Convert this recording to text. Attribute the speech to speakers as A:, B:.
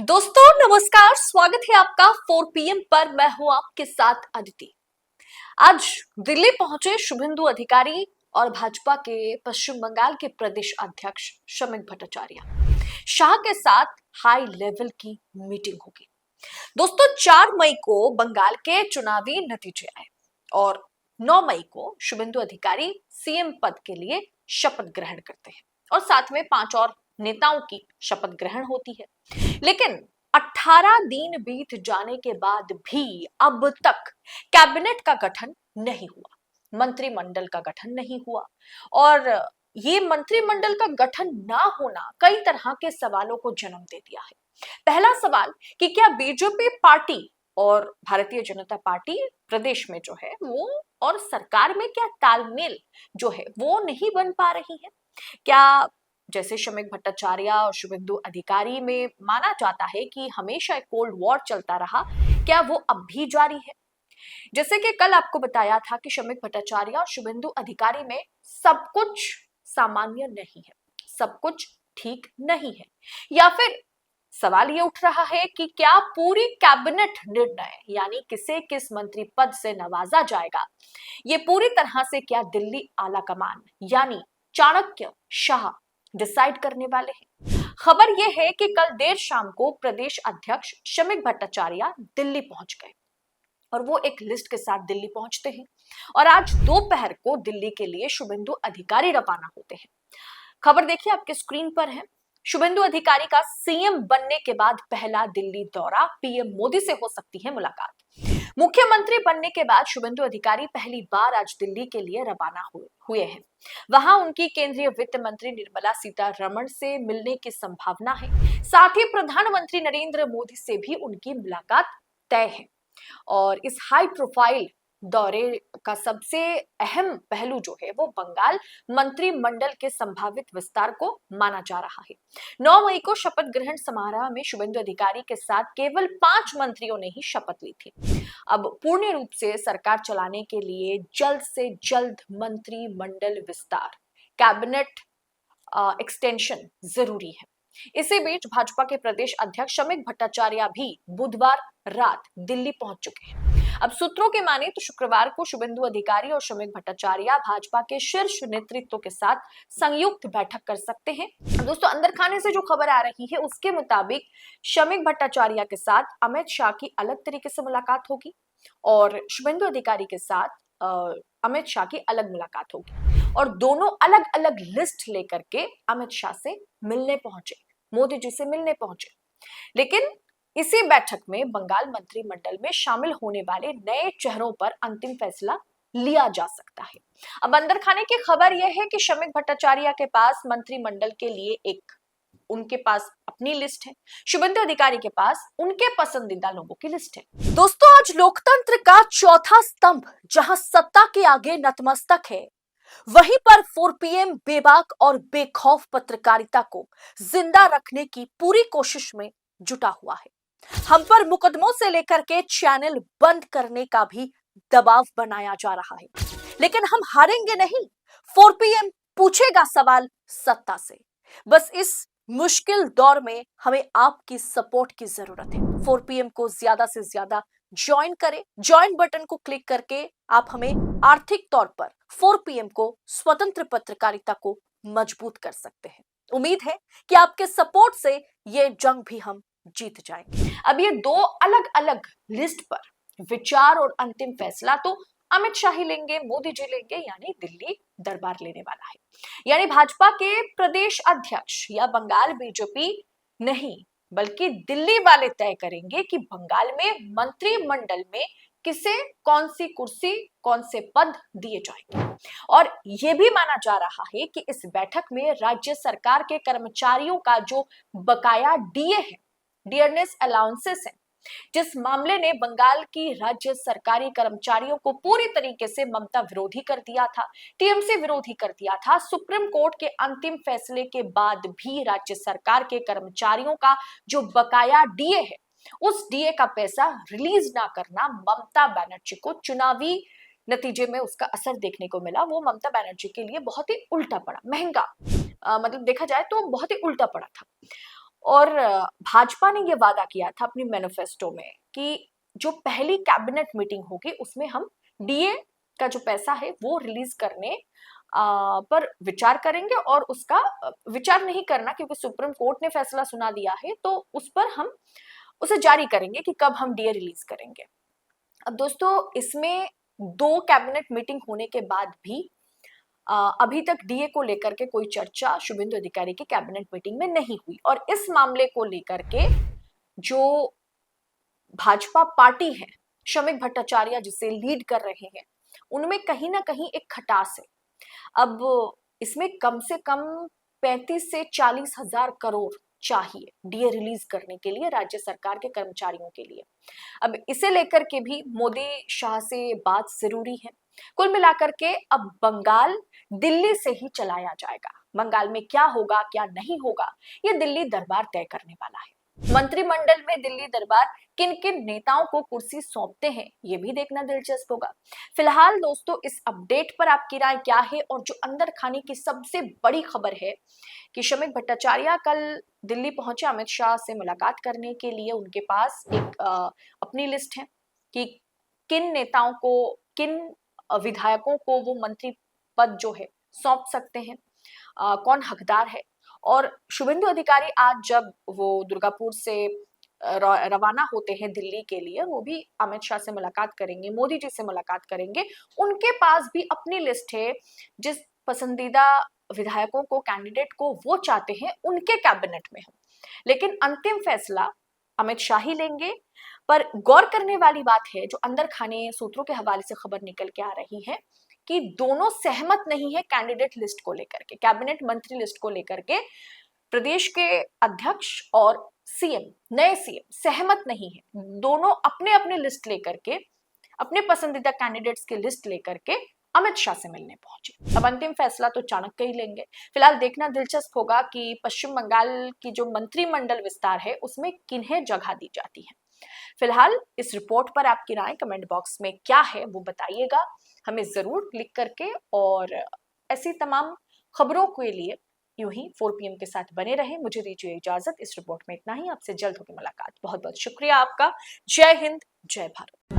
A: दोस्तों नमस्कार, स्वागत है आपका 4 PM पर। मैं हूं आपके साथ अदिति। आज दिल्ली पहुंचे शुभेंदु अधिकारी और भाजपा के पश्चिम बंगाल के प्रदेश अध्यक्ष शमीक भट्टाचार्य। शाह के साथ हाई लेवल की मीटिंग होगी। दोस्तों 4 मई को बंगाल के चुनावी नतीजे आए और 9 मई को शुभेंदु अधिकारी सीएम पद के लिए शपथ ग्रहण करते हैं और साथ में 5 और नेताओं की शपथ ग्रहण होती है। लेकिन 18 दिन बीत जाने के बाद भी अब तक कैबिनेट का गठन नहीं हुआ, मंत्रिमंडल का गठन नहीं हुआ और ये मंत्रिमंडल का गठन ना होना कई तरह के सवालों को जन्म दे दिया है। पहला सवाल कि क्या बीजेपी पार्टी और भारतीय जनता पार्टी प्रदेश में जो है वो और सरकार में क्या तालमेल जो है वो नहीं बन पा रही है? क्या जैसे शमीक भट्टाचार्य और शुभेंदु अधिकारी में माना जाता है कि हमेशा एक कोल्ड वॉर चलता रहा, क्या वो अब भी जारी है? जैसे कि कल आपको बताया था कि शमीक भट्टाचार्य और शुभेंदु अधिकारी में सब कुछ सामान्य नहीं है, सब कुछ ठीक नहीं है, या फिर सवाल ये उठ रहा है कि क्या पूरी कैबिनेट निर्णय यानी किसे किस मंत्री पद से नवाजा जाएगा, ये पूरी तरह से क्या दिल्ली आला कमान यानी चाणक्य शाह डिसाइड करने वाले हैं? खबर यह है कि कल देर शाम को प्रदेश अध्यक्ष शमीक भट्टाचार्य दिल्ली पहुंच गए और वो एक लिस्ट के साथ दिल्ली पहुंचते हैं और आज दोपहर को दिल्ली के लिए शुभेंदु अधिकारी रवाना होते हैं। खबर देखिए आपके स्क्रीन पर है। शुभेंदु अधिकारी का सीएम बनने के बाद पहला दिल्ली दौरा, पीएम मोदी से हो सकती है मुलाकात। मुख्यमंत्री बनने के बाद शुभेंदु अधिकारी पहली बार आज दिल्ली के लिए रवाना हुए हैं। वहां उनकी केंद्रीय वित्त मंत्री निर्मला सीतारमण से मिलने की संभावना है। साथ ही प्रधानमंत्री नरेंद्र मोदी से भी उनकी मुलाकात तय है और इस हाई प्रोफाइल दौरे का सबसे अहम पहलू जो है वो बंगाल मंत्रिमंडल के संभावित विस्तार को माना जा रहा है। 9 मई को शपथ ग्रहण समारोह में शुभेंदु अधिकारी के साथ केवल 5 मंत्रियों ने ही शपथ ली थी। अब पूर्ण रूप से सरकार चलाने के लिए जल्द से जल्द मंत्रिमंडल विस्तार, कैबिनेट एक्सटेंशन जरूरी है। इसी बीच भाजपा के प्रदेश अध्यक्ष शमीक भट्टाचार्य भी बुधवार रात दिल्ली पहुंच चुके हैं। अब सूत्रों के माने तो शुक्रवार को शुभेंदु अधिकारी और शमीक भट्टाचार्य भाजपा के शीर्ष नेतृत्व के साथ संयुक्त बैठक कर सकते हैं। दोस्तों अंदर खाने से जो खबर आ रही है उसके मुताबिक शमीक भट्टाचार्य के साथ अमित शाह की अलग तरीके से मुलाकात होगी और शुभेंदु अधिकारी के साथ अमित शाह की अलग मुलाकात होगी और दोनों अलग अलग लिस्ट लेकर के अमित शाह से मिलने पहुंचे, मोदी जी से मिलने पहुंचे। लेकिन इसी बैठक में बंगाल मंत्रिमंडल में शामिल होने वाले नए चेहरों पर अंतिम फैसला लिया जा सकता है। अब अंदर खाने की खबर यह है कि शमीक भट्टाचार्य के पास मंत्रिमंडल के लिए उनके पास अपनी लिस्ट है, शुभेंदु अधिकारी के पास उनके पसंदीदा लोगों की लिस्ट है। दोस्तों आज लोकतंत्र का चौथा स्तंभ जहां सत्ता के आगे नतमस्तक है, वहीं पर 4 PM बेबाक और बेखौफ पत्रकारिता को जिंदा रखने की पूरी कोशिश में जुटा हुआ है। हम पर मुकदमों से लेकर के चैनल बंद करने का भी दबाव बनाया जा रहा है, लेकिन हम हारेंगे नहीं। 4 PM पूछेगा सवाल सत्ता से। बस इस मुश्किल दौर में हमें आपकी सपोर्ट की जरूरत है। 4 PM को ज्यादा से ज्यादा ज्वाइन करें। ज्वाइन बटन को क्लिक करके आप हमें आर्थिक तौर पर 4 PM को स्वतंत्र पत्रकारिता को मजबूत कर सकते हैं। उम्मीद है कि आपके सपोर्ट से ये जंग भी हम जीत जाएंगे। अब ये दो अलग अलग लिस्ट पर विचार और अंतिम फैसला तो अमित शाह ही लेंगे, मोदी जी लेंगे, यानी दिल्ली दरबार लेने वाला है। यानी भाजपा के प्रदेश अध्यक्ष या बंगाल बीजेपी नहीं बल्कि दिल्ली वाले तय करेंगे कि बंगाल में मंत्रिमंडल में किसे कौन सी कुर्सी, कौन से पद दिए जाएंगे। और यह भी माना जा रहा है कि इस बैठक में राज्य सरकार के कर्मचारियों का जो बकाया डीए है, डियरनेस अलाउंसेस है, जिस मामले ने बंगाल की राज्य सरकारी कर्मचारियों को पूरी तरीके से ममता विरोधी कर दिया था, टीएमसी विरोधी कर दिया था। सुप्रीम कोर्ट के अंतिम फैसले के बाद भी राज्य सरकार के कर्मचारियों का जो बकाया डीए है, उस डीए का पैसा रिलीज ना करना ममता बनर्जी को चुनावी नतीजे में उसका असर देखने को मिला। वो ममता बनर्जी के लिए बहुत ही उल्टा पड़ा, महंगा मतलब देखा जाए तो बहुत ही उल्टा पड़ा था। और भाजपा ने ये वादा किया था अपनी मैनिफेस्टो में कि जो पहली कैबिनेट मीटिंग होगी उसमें हम डीए का जो पैसा है वो रिलीज करने पर विचार करेंगे, और उसका विचार नहीं करना क्योंकि सुप्रीम कोर्ट ने फैसला सुना दिया है, तो उस पर हम उसे जारी करेंगे कि कब हम डीए रिलीज करेंगे। अब दोस्तों, इसमें 2 कैबिनेट मीटिंग होने के बाद भी अभी तक डीए को लेकर के कोई चर्चा शुभेंदु अधिकारी की कैबिनेट मीटिंग में नहीं हुई, और इस मामले को लेकर के जो भाजपा पार्टी है, श्रमिक भट्टाचार्य जिसे लीड कर रहे हैं, उनमें कहीं ना कहीं एक खटास है। अब इसमें कम से कम 35 से 40 हजार करोड़ चाहिए डीए रिलीज करने के लिए राज्य सरकार के कर्मचारियों के लिए। अब इसे लेकर के भी मोदी शाह से बात जरूरी है। कुल मिलाकर के अब बंगाल दिल्ली से ही चलाया जाएगा। बंगाल में क्या होगा क्या नहीं होगा, ये दिल्ली दरबार तय करने वाला है। मंत्रिमंडल में दिल्ली दरबार किन किन नेताओं को कुर्सी सौंपते हैं, ये भी देखना दिलचस्प होगा। फिलहाल दोस्तों, इस अपडेट पर आपकी राय क्या है? और जो अंदर खाने की सबसे बड़ी खबर है कि श्रमिक भट्टाचार्य कल दिल्ली पहुंचे अमित शाह से मुलाकात करने के लिए। उनके पास एक अपनी लिस्ट है कि किन नेताओं को, किन विधायकों को वो मंत्री पद जो है सौंप सकते हैं, कौन हकदार है। और शुभेंदु अधिकारी आज जब वो दुर्गापुर से रवाना होते हैं दिल्ली के लिए, वो भी अमित शाह से मुलाकात करेंगे, मोदी जी से मुलाकात करेंगे। उनके पास भी अपनी लिस्ट है, जिस पसंदीदा विधायकों को, कैंडिडेट को वो चाहते हैं उनके कैबिनेट में हो। लेकिन अंतिम फैसला अमित शाह ही लेंगे। पर गौर करने वाली बात है, जो अंदर खाने सूत्रों के हवाले से खबर निकल के आ रही है कि दोनों सहमत नहीं है कैंडिडेट लिस्ट को लेकर के, कैबिनेट मंत्री लिस्ट को लेकर के। प्रदेश के अध्यक्ष और सीएम, नए सीएम सहमत नहीं है। दोनों अपने अपने लिस्ट लेकर के, अपने पसंदीदा कैंडिडेट्स की लिस्ट लेकर के अमित शाह से मिलने पहुंचे। अब अंतिम फैसला तो चाणक्य ही लेंगे। फिलहाल देखना दिलचस्प होगा कि पश्चिम बंगाल की जो मंत्रिमंडल विस्तार है उसमें किन्हें जगह दी जाती है। फिलहाल इस रिपोर्ट पर आपकी राय कमेंट बॉक्स में क्या है वो बताइएगा हमें जरूर लिख करके। और ऐसी तमाम खबरों के लिए यूं ही 4 PM के साथ बने रहे। मुझे दीजिए इजाजत। इस रिपोर्ट में इतना ही। आपसे जल्द होगी मुलाकात। बहुत बहुत शुक्रिया आपका। जय हिंद, जय भारत।